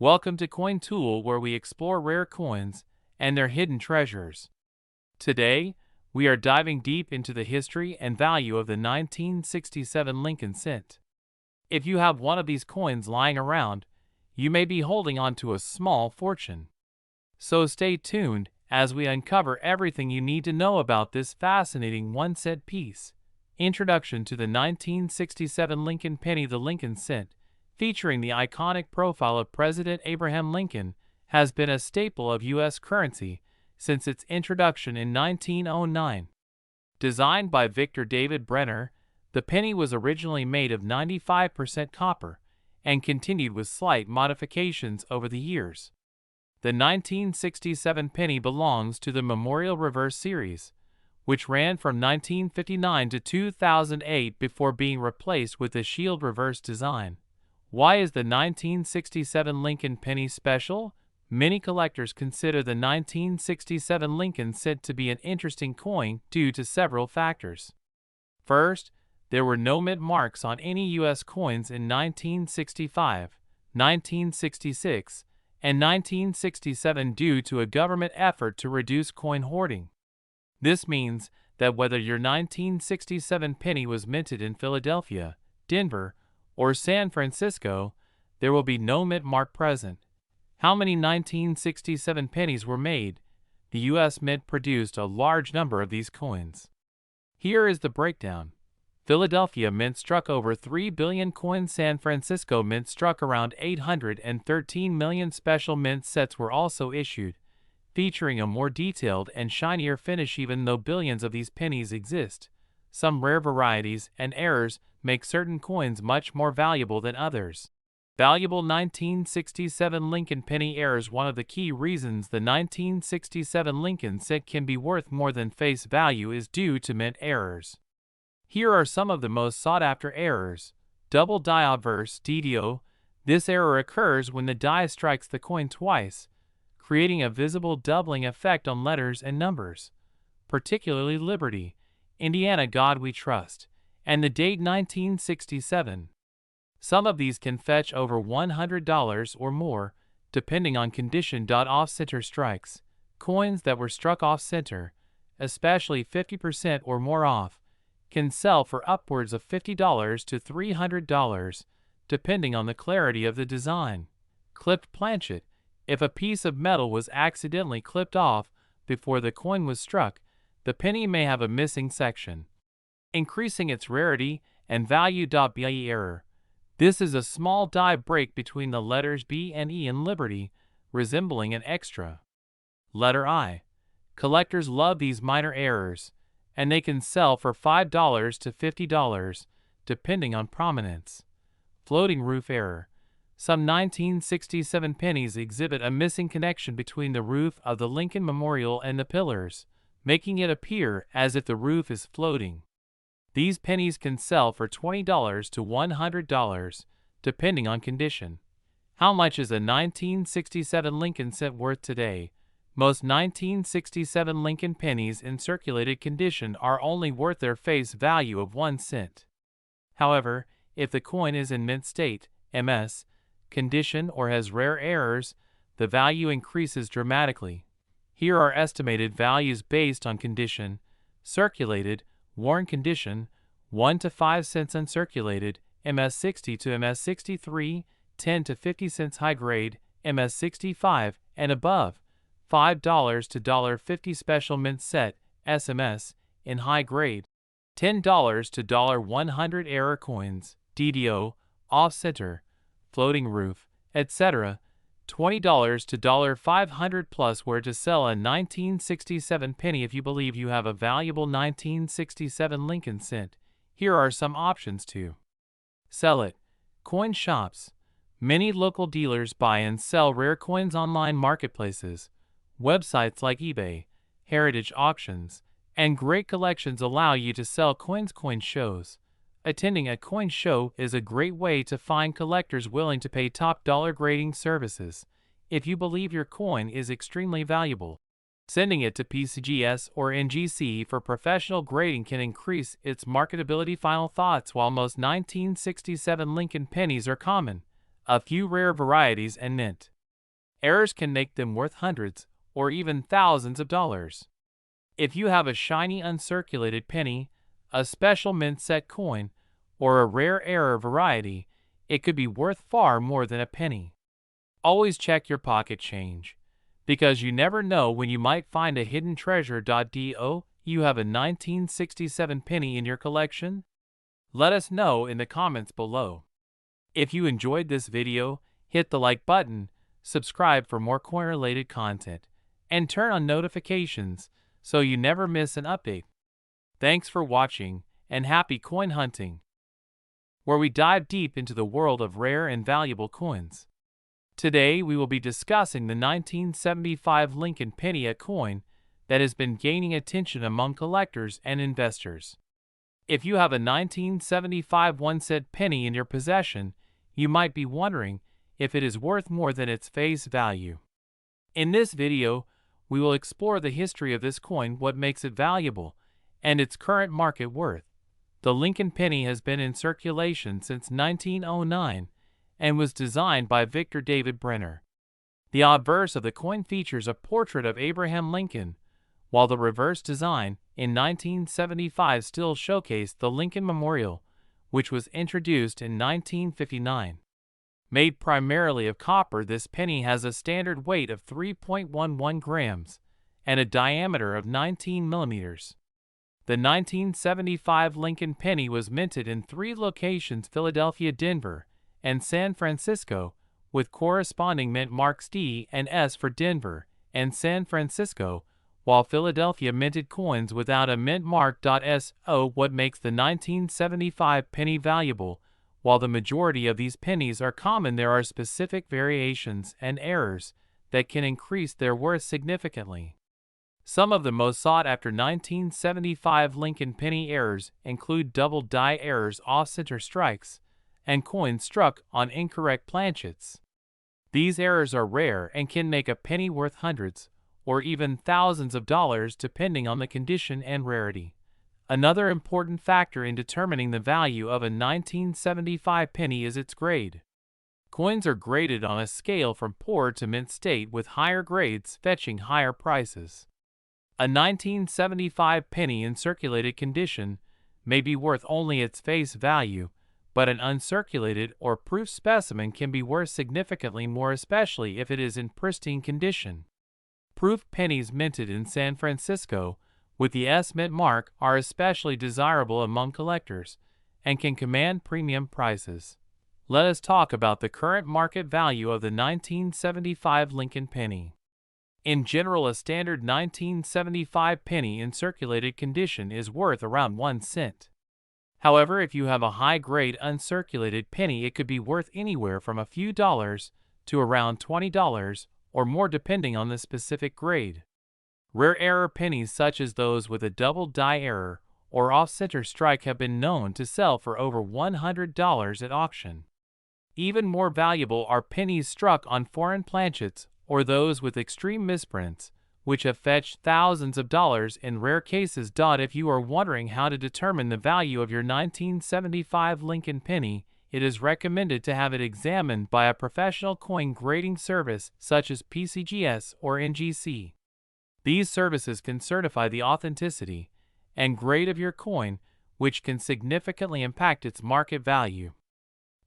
Welcome to Coin Tool, where we explore rare coins and their hidden treasures. Today, we are diving deep into the history and value of the 1967 Lincoln cent. If you have one of these coins lying around, you may be holding on to a small fortune. So stay tuned as we uncover everything you need to know about this fascinating 1 cent piece. Introduction to the 1967 Lincoln penny. The Lincoln cent, featuring the iconic profile of President Abraham Lincoln, has been a staple of U.S. currency since its introduction in 1909. Designed by Victor David Brenner, the penny was originally made of 95% copper and continued with slight modifications over the years. The 1967 penny belongs to the Memorial Reverse series, which ran from 1959 to 2008 before being replaced with the Shield Reverse design. Why is the 1967 Lincoln penny special? Many collectors consider the 1967 Lincoln cent to be an interesting coin due to several factors. First, there were no mint marks on any U.S. coins in 1965, 1966, and 1967 due to a government effort to reduce coin hoarding. This means that whether your 1967 penny was minted in Philadelphia, Denver, or San Francisco, there will be no mint mark present. How many 1967 pennies were made? The U.S. Mint produced a large number of these coins. Here is the breakdown. Philadelphia Mint struck over 3 billion coins. San Francisco Mint struck around 813 million. Special mint sets were also issued, featuring a more detailed and shinier finish. Even though billions of these pennies exist, some rare varieties and errors make certain coins much more valuable than others. Valuable 1967 Lincoln penny errors. One of the key reasons the 1967 Lincoln cent can be worth more than face value is due to mint errors. Here are some of the most sought-after errors. Double die obverse (DDO). This error occurs when the die strikes the coin twice, creating a visible doubling effect on letters and numbers, particularly Liberty, Indiana, God We Trust, and the date 1967. Some of these can fetch over $100 or more, depending on condition. Off-center strikes. Coins that were struck off-center, especially 50% or more off, can sell for upwards of $50 to $300, depending on the clarity of the design. Clipped planchet. If a piece of metal was accidentally clipped off before the coin was struck, the penny may have a missing section, increasing its rarity and value. BIE error. This is a small die break between the letters B and E in Liberty, resembling an extra letter I. Collectors love these minor errors, and they can sell for $5 to $50, depending on prominence. Floating roof error. Some 1967 pennies exhibit a missing connection between the roof of the Lincoln Memorial and the pillars, making it appear as if the roof is floating. These pennies can sell for $20 to $100, depending on condition. How much is a 1967 Lincoln cent worth today? Most 1967 Lincoln pennies in circulated condition are only worth their face value of 1 cent. However, if the coin is in mint state, MS, condition or has rare errors, the value increases dramatically. Here are estimated values based on condition: circulated, worn condition, 1 to 5 cents; uncirculated, MS60 to MS63, 10 to 50 cents; high grade, MS65 and above, $5 to $50; special mint set, SMS, in high grade, $10 to $100; error coins, DDO, off-center, floating roof, etc., $20 to $500 plus. Where to sell a 1967 penny? If you believe you have a valuable 1967 Lincoln cent, here are some options to sell it. Coin shops. Many local dealers buy and sell rare coins. Online marketplaces, websites like eBay, heritage auctions, and great collections allow you to sell coins. Coin shows. Attending a coin show is a great way to find collectors willing to pay top dollar grading services if you believe your coin is extremely valuable. Sending it to PCGS or NGC for professional grading can increase its marketability. Final thoughts. While most 1967 Lincoln pennies are common, a few rare varieties and mint Errors can make them worth hundreds or even thousands of dollars. If you have a shiny uncirculated penny, a special mint set coin, or a rare error variety, it could be worth far more than a penny. Always check your pocket change, because you never know when you might find a hidden treasure. Do you have a 1967 penny in your collection? Let us know in the comments below. If you enjoyed this video, hit the like button, subscribe for more coin-related content, and turn on notifications so you never miss an update. Thanks for watching, and happy coin hunting, where we dive deep into the world of rare and valuable coins. Today we will be discussing the 1975 Lincoln penny, a coin that has been gaining attention among collectors and investors. If you have a 1975 one-cent penny in your possession, you might be wondering if it is worth more than its face value. In this video, we will explore the history of this coin, what makes it valuable, and its current market worth. The Lincoln penny has been in circulation since 1909 and was designed by Victor David Brenner. The obverse of the coin features a portrait of Abraham Lincoln, while the reverse design in 1975 still showcased the Lincoln Memorial, which was introduced in 1959. Made primarily of copper, this penny has a standard weight of 3.11 grams and a diameter of 19 millimeters. The 1975 Lincoln penny was minted in 3 locations: Philadelphia, Denver, and San Francisco, with corresponding mint marks D and S for Denver and San Francisco, while Philadelphia minted coins without a mint mark. So what makes the 1975 penny valuable? While the majority of these pennies are common, there are specific variations and errors that can increase their worth significantly. Some of the most sought-after 1975 Lincoln penny errors include double die errors, off-center strikes, and coins struck on incorrect planchets. These errors are rare and can make a penny worth hundreds or even thousands of dollars depending on the condition and rarity. Another important factor in determining the value of a 1975 penny is its grade. Coins are graded on a scale from poor to mint state, with higher grades fetching higher prices. A 1975 penny in circulated condition may be worth only its face value, but an uncirculated or proof specimen can be worth significantly more, especially if it is in pristine condition. Proof pennies minted in San Francisco with the S mint mark are especially desirable among collectors and can command premium prices. Let us talk about the current market value of the 1975 Lincoln penny. In general, a standard 1975 penny in circulated condition is worth around 1 cent. However, if you have a high-grade uncirculated penny, it could be worth anywhere from a few dollars to around $20 or more, depending on the specific grade. Rare error pennies, such as those with a double die error or off-center strike, have been known to sell for over $100 at auction. Even more valuable are pennies struck on foreign planchets or those with extreme misprints, which have fetched thousands of dollars in rare cases. If you are wondering how to determine the value of your 1975 Lincoln penny, it is recommended to have it examined by a professional coin grading service such as PCGS or NGC. These services can certify the authenticity and grade of your coin, which can significantly impact its market value.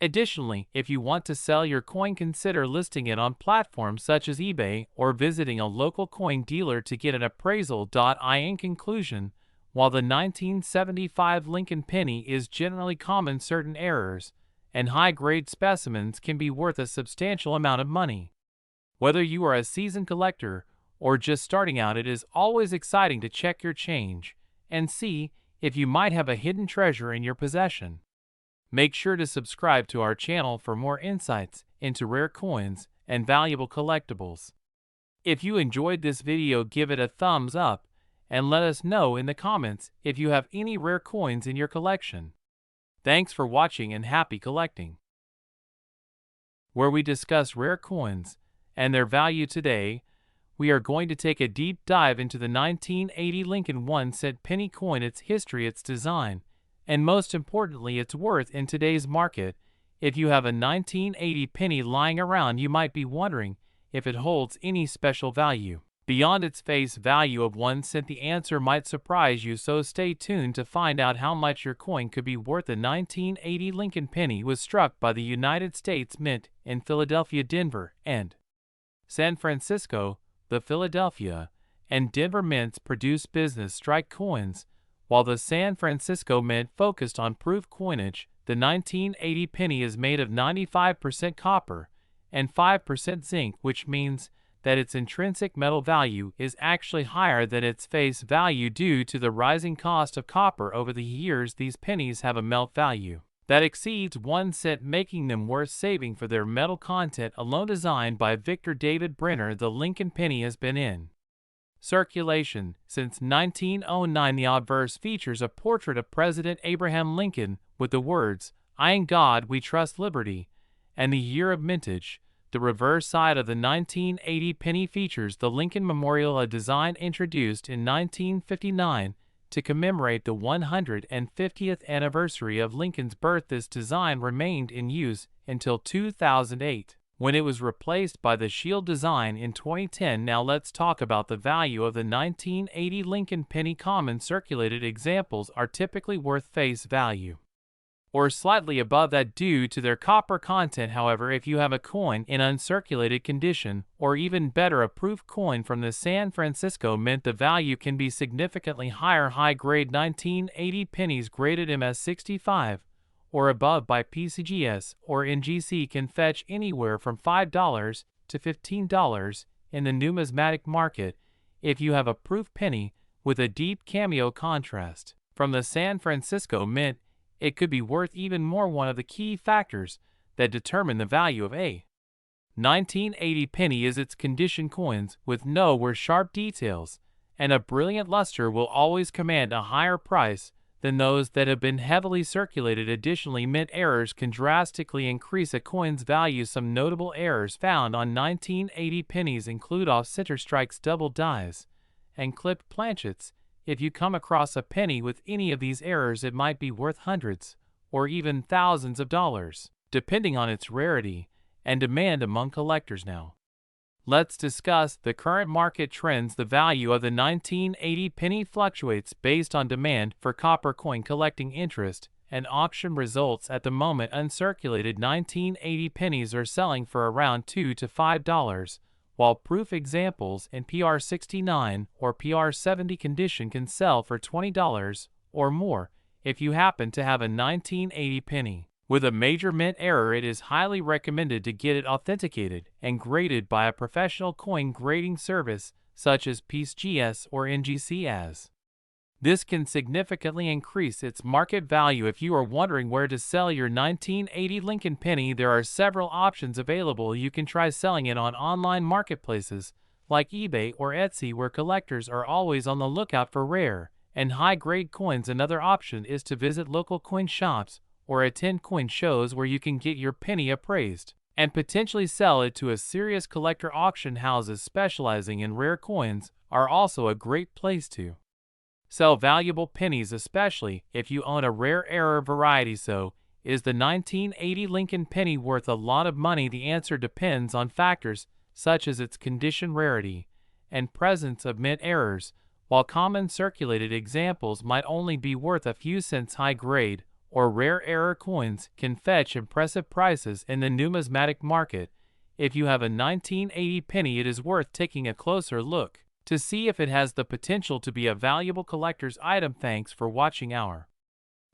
Additionally, if you want to sell your coin, consider listing it on platforms such as eBay or visiting a local coin dealer to get an appraisal. In conclusion, while the 1975 Lincoln penny is generally common, certain errors and high-grade specimens can be worth a substantial amount of money. Whether you are a seasoned collector or just starting out, it is always exciting to check your change and see if you might have a hidden treasure in your possession. Make sure to subscribe to our channel for more insights into rare coins and valuable collectibles. If you enjoyed this video, give it a thumbs up and let us know in the comments if you have any rare coins in your collection. Thanks for watching and happy collecting, where we discuss rare coins and their value. Today, we are going to take a deep dive into the 1980 Lincoln 1-cent penny coin, its history, its design, and most importantly, its worth in today's market. If you have a 1980 penny lying around, you might be wondering if it holds any special value. Beyond its face value of 1 cent, the answer might surprise you, so stay tuned to find out how much your coin could be worth. The 1980 Lincoln penny was struck by the United States Mint in Philadelphia, Denver, and San Francisco. The Philadelphia and Denver mints produce business strike coins, while the San Francisco Mint focused on proof coinage. The 1980 penny is made of 95% copper and 5% zinc, which means that its intrinsic metal value is actually higher than its face value due to the rising cost of copper over the years. These pennies have a melt value that exceeds 1 cent, making them worth saving for their metal content alone. Designed by Victor David Brenner, the Lincoln penny has been in circulation since 1909. The obverse features a portrait of President Abraham Lincoln with the words, "I in God we trust liberty," and the year of mintage. The reverse side of the 1980 penny features the Lincoln Memorial, a design introduced in 1959 to commemorate the 150th anniversary of Lincoln's birth. This design remained in use until 2008, when it was replaced by the shield design in 2010. Now let's talk about the value of the 1980 Lincoln penny. Common circulated examples are typically worth face value or slightly above that due to their copper content. However, if you have a coin in uncirculated condition, or even better, a proof coin from the San Francisco Mint, the value can be significantly higher. High-grade 1980 pennies graded MS65 or above by PCGS or NGC can fetch anywhere from $5 to $15 in the numismatic market if you have a proof penny with a deep cameo contrast. From the San Francisco Mint, it could be worth even more. One of the key factors that determine the value of a 1980 penny is its condition. Coins with no or sharp details and a brilliant luster will always command a higher price than those that have been heavily circulated. Additionally, mint errors can drastically increase a coin's value. Some notable errors found on 1980 pennies include off-center strikes, double dies, and clipped planchets. If you come across a penny with any of these errors, it might be worth hundreds or even thousands of dollars, depending on its rarity and demand among collectors. Now, let's discuss the current market trends. The value of the 1980 penny fluctuates based on demand for copper coin collecting interest and auction results. At the moment, uncirculated 1980 pennies are selling for around $2 to $5, while proof examples in PR69 or PR70 condition can sell for $20 or more. If you happen to have a 1980 penny with a major mint error, it is highly recommended to get it authenticated and graded by a professional coin grading service such as PCGS or NGC, as this can significantly increase its market value. If you are wondering where to sell your 1980 Lincoln penny, there are several options available. You can try selling it on online marketplaces like eBay or Etsy, where collectors are always on the lookout for rare and high-grade coins. Another option is to visit local coin shops or attend coin shows where you can get your penny appraised and potentially sell it to a serious collector. Auction houses specializing in rare coins are also a great place to sell valuable pennies, especially if you own a rare error variety. So, is the 1980 Lincoln penny worth a lot of money? The answer depends on factors such as its condition, rarity, and presence of mint errors. While common circulated examples might only be worth a few cents, high-grade or rare error coins can fetch impressive prices in the numismatic market. If you have a 1980 penny, it is worth taking a closer look to see if it has the potential to be a valuable collector's item. Thanks for watching our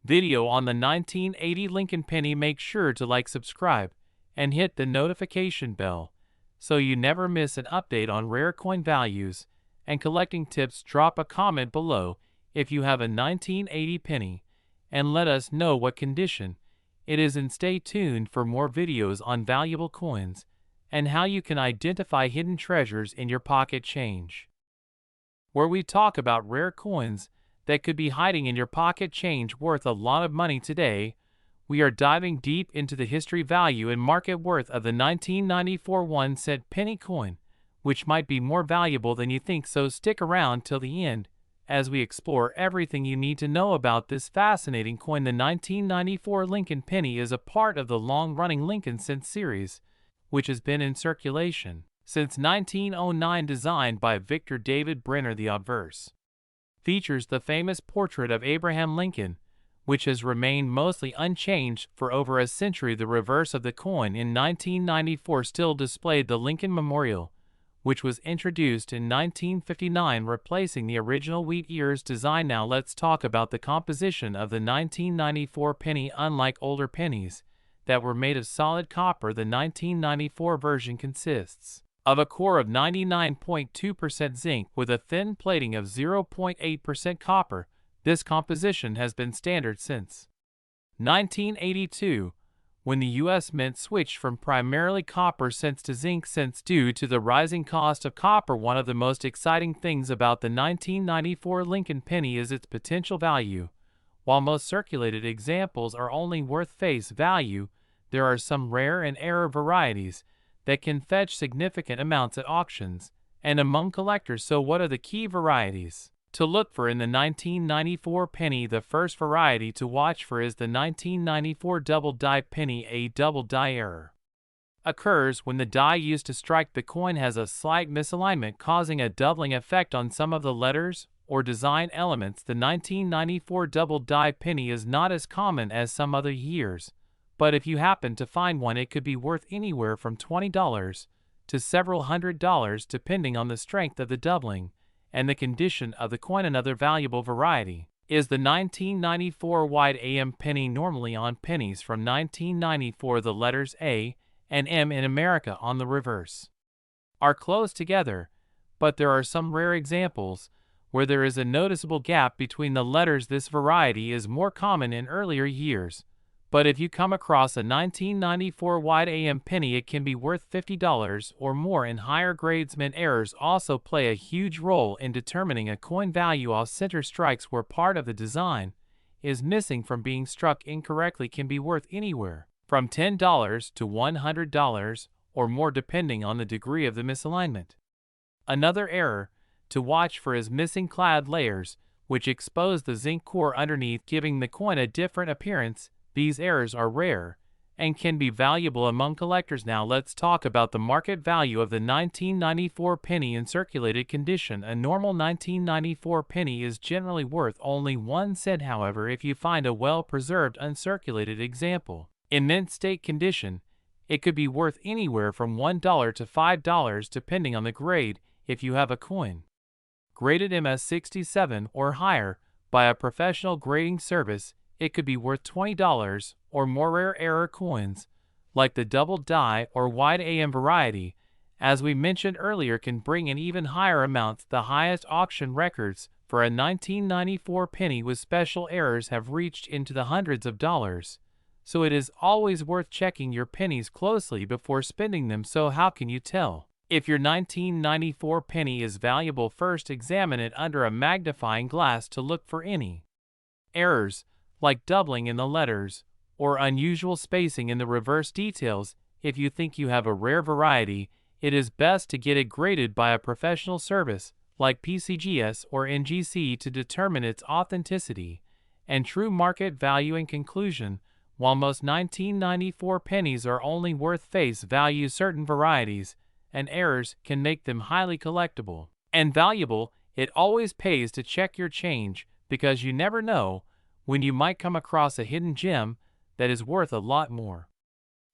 video on the 1980 Lincoln penny. Make sure to like, subscribe, and hit the notification bell so you never miss an update on rare coin values and collecting tips. Drop a comment below if you have a 1980 penny and let us know what condition it is in. Stay tuned for more videos on valuable coins and how you can identify hidden treasures in your pocket change, where we talk about rare coins that could be hiding in your pocket change worth a lot of money. Today, we are diving deep into the history, value, and market worth of the 1994 1-cent penny coin, which might be more valuable than you think. So stick around till the end as we explore everything you need to know about this fascinating coin. The 1994 Lincoln penny is a part of the long-running Lincoln cent series, which has been in circulation Since 1909, designed by Victor David Brenner, the obverse features the famous portrait of Abraham Lincoln, which has remained mostly unchanged for over a century. The reverse of the coin in 1994 still displayed the Lincoln Memorial, which was introduced in 1959, replacing the original wheat ears design. Now let's talk about the composition of the 1994 penny. Unlike older pennies that were made of solid copper, the 1994 version consists of a core of 99.2% zinc with a thin plating of 0.8% copper. This composition has been standard since 1982, when the U.S. Mint switched from primarily copper cents to zinc cents due to the rising cost of copper. One of the most exciting things about the 1994 Lincoln penny is its potential value. While most circulated examples are only worth face value, there are some rare and rare varieties that can fetch significant amounts at auctions and among collectors. So what are the key varieties to look for in the 1994 penny? The first variety to watch for is the 1994 double die penny. A double die error occurs when the die used to strike the coin has a slight misalignment, causing a doubling effect on some of the letters or design elements. The 1994 double die penny is not as common as some other years, but if you happen to find one, it could be worth anywhere from $20 to several $100s depending on the strength of the doubling and the condition of the coin. Another valuable variety is the 1994 wide AM penny. Normally on pennies from 1994, the letters A and M in America on the reverse are close together, but there are some rare examples where there is a noticeable gap between the letters. This variety is more common in earlier years, but if you come across a 1994 wide AM penny, it can be worth $50 or more in higher grades. Mint errors also play a huge role in determining a coin value. Off-center strikes where part of the design is missing from being struck incorrectly can be worth anywhere from $10 to $100 or more depending on the degree of the misalignment. Another error to watch for is missing clad layers, which expose the zinc core underneath, giving the coin a different appearance. These errors are rare and can be valuable among collectors. Now let's talk about the market value of the 1994 penny in circulated condition. A normal 1994 penny is generally worth only 1 cent. However, if you find a well-preserved uncirculated example in mint state condition, it could be worth anywhere from $1 to $5 depending on the grade. If you have a coin graded MS67 or higher by a professional grading service, it could be worth $20 or more. Rare error coins, like the double die or wide AM variety, as we mentioned earlier, can bring in even higher amounts. The highest auction records for a 1994 penny with special errors have reached into the hundreds of dollars, so it is always worth checking your pennies closely before spending them. So how can you tell if your 1994 penny is valuable? First, examine it under a magnifying glass to look for any errors, like doubling in the letters or unusual spacing in the reverse details. If you think you have a rare variety, it is best to get it graded by a professional service like PCGS or NGC to determine its authenticity and true market value. In conclusion, while most 1994 pennies are only worth face value, certain varieties and errors can make them highly collectible and valuable. It always pays to check your change, because you never know when you might come across a hidden gem that is worth a lot more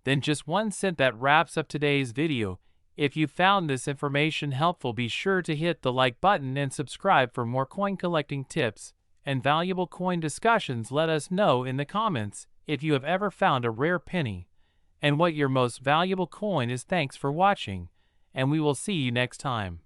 than just 1 cent. That wraps up today's video. If you found this information helpful, be sure to hit the like button and subscribe for more coin collecting tips and valuable coin discussions. Let us know in the comments if you have ever found a rare penny and what your most valuable coin is. Thanks for watching, and we will see you next time.